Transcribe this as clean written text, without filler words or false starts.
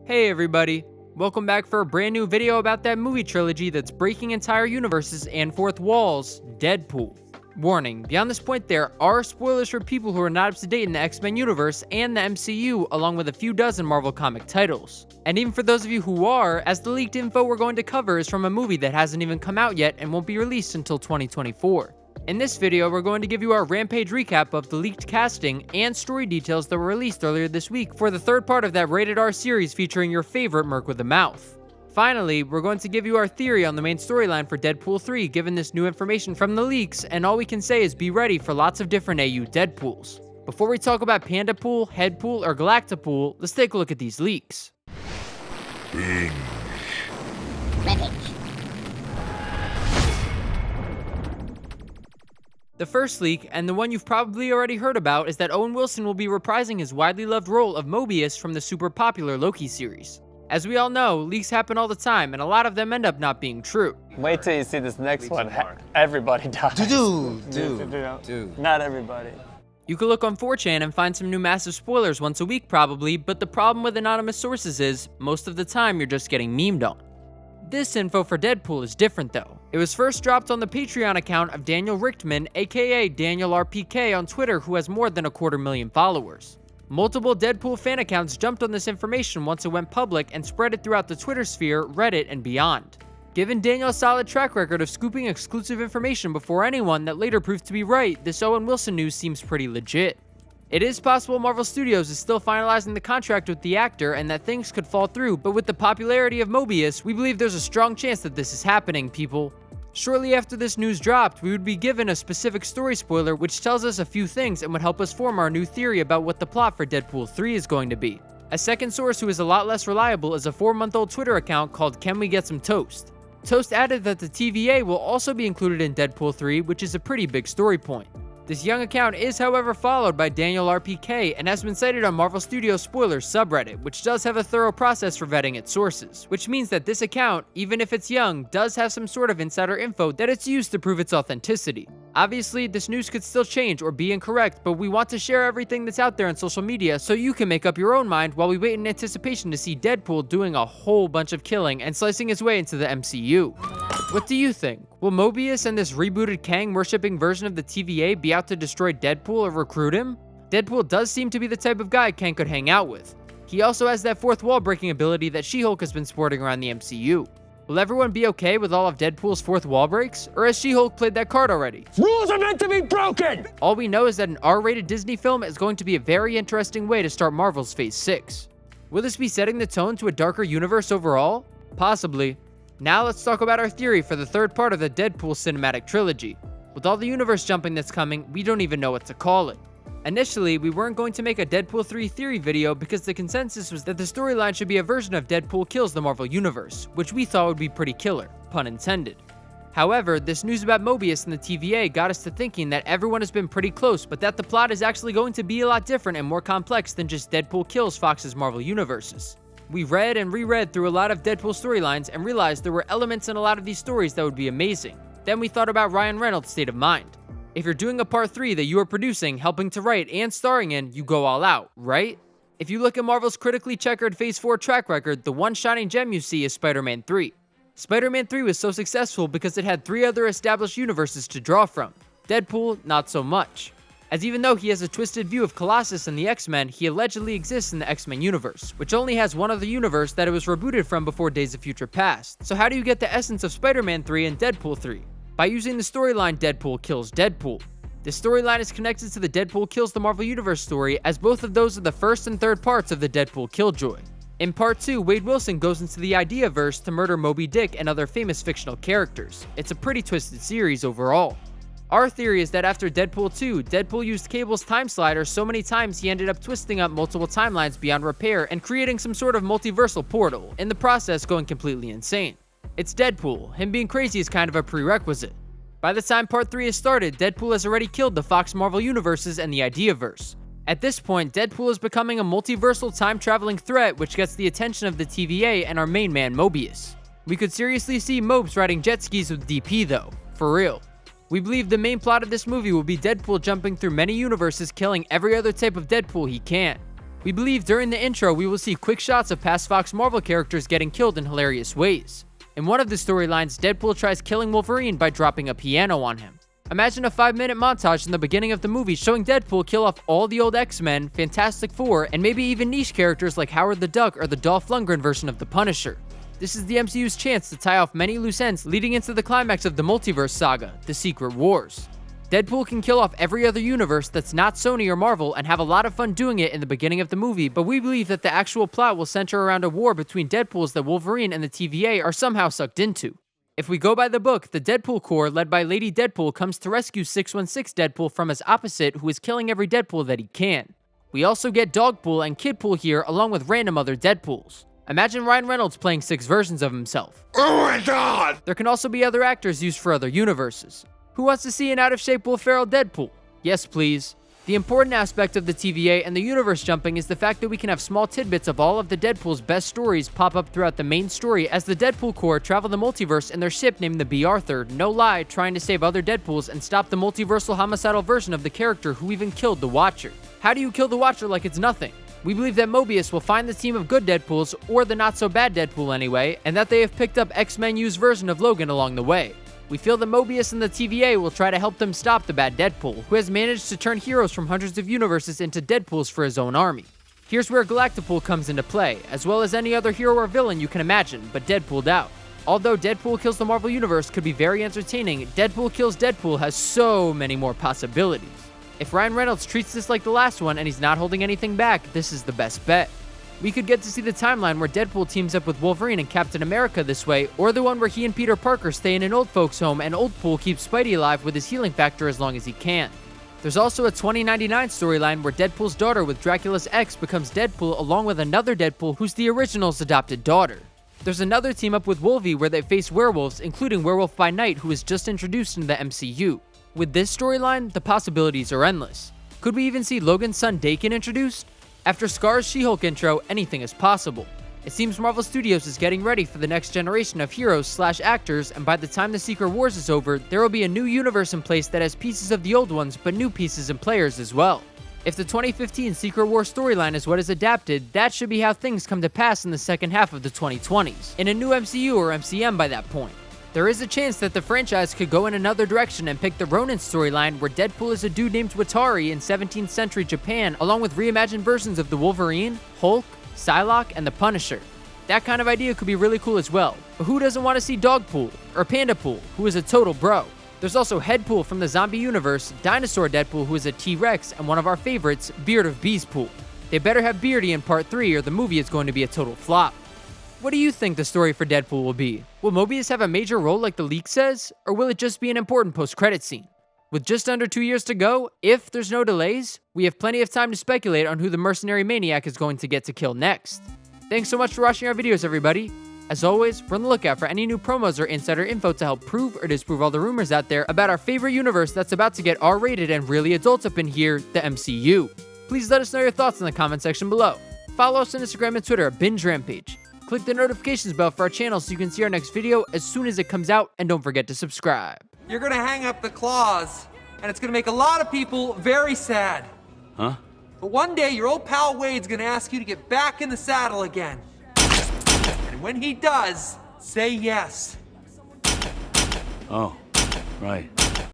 Hey everybody, welcome back for a brand new video about that movie trilogy that's breaking entire universes and fourth walls, Deadpool. Warning, beyond this point there are spoilers for people who are not up to date in the X-Men universe and the MCU, along with a few dozen Marvel comic titles. And even for those of you who are, as the leaked info we're going to cover is from a movie that hasn't even come out yet and won't be released until 2024. In this video, we're going to give you our Rampage recap of the leaked casting and story details that were released earlier this week for the third part of that rated R series featuring your favorite Merc with a Mouth. Finally, we're going to give you our theory on the main storyline for Deadpool 3 given this new information from the leaks, and all we can say is be ready for lots of different AU Deadpools. Before we talk about Pandapool, Headpool, or Galactipool, let's take a look at these leaks. The first leak, and the one you've probably already heard about, is that Owen Wilson will be reprising his widely loved role of Mobius from the super popular Loki series. As we all know, leaks happen all the time, and a lot of them end up not being true. Wait till you see this next one. Everybody dies. Dude. Not everybody. You could look on 4chan and find some new massive spoilers once a week probably, but the problem with anonymous sources is, most of the time you're just getting memed on. This info for Deadpool is different though. It was first dropped on the Patreon account of Daniel Richtman, aka Daniel RPK on Twitter, who has more than 250,000 followers. Multiple Deadpool fan accounts jumped on this information once it went public and spread it throughout the Twitter sphere, Reddit, and beyond. Given Daniel's solid track record of scooping exclusive information before anyone that later proved to be right, this Owen Wilson news seems pretty legit. It is possible Marvel Studios is still finalizing the contract with the actor and that things could fall through, but with the popularity of Mobius, we believe there's a strong chance that this is happening, people. Shortly after this news dropped, we would be given a specific story spoiler which tells us a few things and would help us form our new theory about what the plot for Deadpool 3 is going to be. A second source who is a lot less reliable is a 4-month-old Twitter account called Can We Get Some Toast? Toast added that the TVA will also be included in Deadpool 3, which is a pretty big story point. This young account is, however, followed by Daniel RPK and has been cited on Marvel Studios Spoilers subreddit, which does have a thorough process for vetting its sources, which means that this account, even if it's young, does have some sort of insider info that it's used to prove its authenticity. Obviously, this news could still change or be incorrect, but we want to share everything that's out there on social media so you can make up your own mind while we wait in anticipation to see Deadpool doing a whole bunch of killing and slicing his way into the MCU. What do you think? Will Mobius and this rebooted Kang-worshipping version of the TVA be out to destroy Deadpool or recruit him? Deadpool does seem to be the type of guy Kang could hang out with. He also has that fourth wall breaking ability that She-Hulk has been sporting around the MCU. Will everyone be okay with all of Deadpool's fourth wall breaks? Or has She-Hulk played that card already? Rules are meant to be broken! All we know is that an R-rated Disney film is going to be a very interesting way to start Marvel's Phase 6. Will this be setting the tone to a darker universe overall? Possibly. Now let's talk about our theory for the third part of the Deadpool cinematic trilogy. With all the universe jumping that's coming, we don't even know what to call it. Initially, we weren't going to make a Deadpool 3 theory video because the consensus was that the storyline should be a version of Deadpool kills the Marvel Universe, which we thought would be pretty killer, pun intended. However, this news about Mobius and the TVA got us to thinking that everyone has been pretty close, but that the plot is actually going to be a lot different and more complex than just Deadpool kills Fox's Marvel Universes. We read and reread through a lot of Deadpool storylines and realized there were elements in a lot of these stories that would be amazing. Then we thought about Ryan Reynolds' state of mind. If you're doing a part 3 that you are producing, helping to write, and starring in, you go all out, right? If you look at Marvel's critically checkered Phase 4 track record, the one shining gem you see is Spider-Man 3. Spider-Man 3 was so successful because it had 3 other established universes to draw from. Deadpool, not so much. As even though he has a twisted view of Colossus and the X-Men, he allegedly exists in the X-Men universe, which only has one other universe that it was rebooted from before Days of Future Past. So how do you get the essence of Spider-Man 3 and Deadpool 3? By using the storyline Deadpool kills Deadpool. This storyline is connected to the Deadpool kills the Marvel Universe story, as both of those are the first and third parts of the Deadpool Killjoy. In part 2, Wade Wilson goes into the Ideaverse to murder Moby Dick and other famous fictional characters. It's a pretty twisted series overall. Our theory is that after Deadpool 2, Deadpool used Cable's time slider so many times he ended up twisting up multiple timelines beyond repair and creating some sort of multiversal portal, in the process going completely insane. It's Deadpool, him being crazy is kind of a prerequisite. By the time part 3 is started, Deadpool has already killed the Fox Marvel Universes and the Ideaverse. At this point, Deadpool is becoming a multiversal time-traveling threat which gets the attention of the TVA and our main man Mobius. We could seriously see Mobes riding jet skis with DP though, for real. We believe the main plot of this movie will be Deadpool jumping through many universes killing every other type of Deadpool he can. We believe during the intro we will see quick shots of past Fox Marvel characters getting killed in hilarious ways. In one of the storylines, Deadpool tries killing Wolverine by dropping a piano on him. Imagine a 5-minute montage in the beginning of the movie showing Deadpool kill off all the old X-Men, Fantastic Four, and maybe even niche characters like Howard the Duck or the Dolph Lundgren version of the Punisher. This is the MCU's chance to tie off many loose ends leading into the climax of the multiverse saga, The Secret Wars. Deadpool can kill off every other universe that's not Sony or Marvel and have a lot of fun doing it in the beginning of the movie, but we believe that the actual plot will center around a war between Deadpools that Wolverine and the TVA are somehow sucked into. If we go by the book, the Deadpool Corps led by Lady Deadpool comes to rescue 616 Deadpool from his opposite, who is killing every Deadpool that he can. We also get Dogpool and Kidpool here along with random other Deadpools. Imagine Ryan Reynolds playing 6 versions of himself. Oh my god! There can also be other actors used for other universes. Who wants to see an out-of-shape Will Ferrell Deadpool? Yes, please. The important aspect of the TVA and the universe jumping is the fact that we can have small tidbits of all of the Deadpool's best stories pop up throughout the main story as the Deadpool Corps travel the multiverse in their ship named the B. Arthur, no lie, trying to save other Deadpools and stop the multiversal homicidal version of the character who even killed the Watcher. How do you kill the Watcher like it's nothing? We believe that Mobius will find the team of good Deadpools, or the not-so-bad Deadpool anyway, and that they have picked up X-Men U's version of Logan along the way. We feel that Mobius and the TVA will try to help them stop the bad Deadpool, who has managed to turn heroes from hundreds of universes into Deadpools for his own army. Here's where Galactipool comes into play, as well as any other hero or villain you can imagine, but Deadpooled out. Although Deadpool Kills the Marvel Universe could be very entertaining, Deadpool Kills Deadpool has so many more possibilities. If Ryan Reynolds treats this like the last one and he's not holding anything back, this is the best bet. We could get to see the timeline where Deadpool teams up with Wolverine and Captain America this way, or the one where he and Peter Parker stay in an old folks home and Oldpool keeps Spidey alive with his healing factor as long as he can. There's also a 2099 storyline where Deadpool's daughter with Dracula's ex becomes Deadpool along with another Deadpool who's the original's adopted daughter. There's another team up with Wolvie where they face werewolves, including Werewolf by Night, who is just introduced into the MCU. With this storyline, the possibilities are endless. Could we even see Logan's son Dakin introduced? After Scar's She-Hulk intro, anything is possible. It seems Marvel Studios is getting ready for the next generation of heroes/actors, and by the time the Secret Wars is over, there will be a new universe in place that has pieces of the old ones, but new pieces and players as well. If the 2015 Secret Wars storyline is what is adapted, that should be how things come to pass in the second half of the 2020s, in a new MCU or MCM by that point. There is a chance that the franchise could go in another direction and pick the Ronin storyline where Deadpool is a dude named Watari in 17th century Japan, along with reimagined versions of the Wolverine, Hulk, Psylocke, and the Punisher. That kind of idea could be really cool as well, but who doesn't want to see Dogpool, or Pandapool, who is a total bro? There's also Headpool from the zombie universe, Dinosaur Deadpool who is a T-Rex, and one of our favorites, Beard of Beastpool. They better have Beardy in part 3 or the movie is going to be a total flop. What do you think the story for Deadpool will be? Will Mobius have a major role like the leak says, or will it just be an important post-credit scene? With just under 2 years to go, if there's no delays, we have plenty of time to speculate on who the mercenary maniac is going to get to kill next. Thanks so much for watching our videos, everybody. As always, we're on the lookout for any new promos or insider info to help prove or disprove all the rumors out there about our favorite universe that's about to get R-rated and really adult up in here, the MCU. Please let us know your thoughts in the comment section below. Follow us on Instagram and Twitter at Binge Rampage. Click the notifications bell for our channel so you can see our next video as soon as it comes out, and don't forget to subscribe. You're gonna hang up the claws, and it's gonna make a lot of people very sad. Huh? But one day, your old pal Wade's gonna ask you to get back in the saddle again. And when he does, say yes. Oh, right.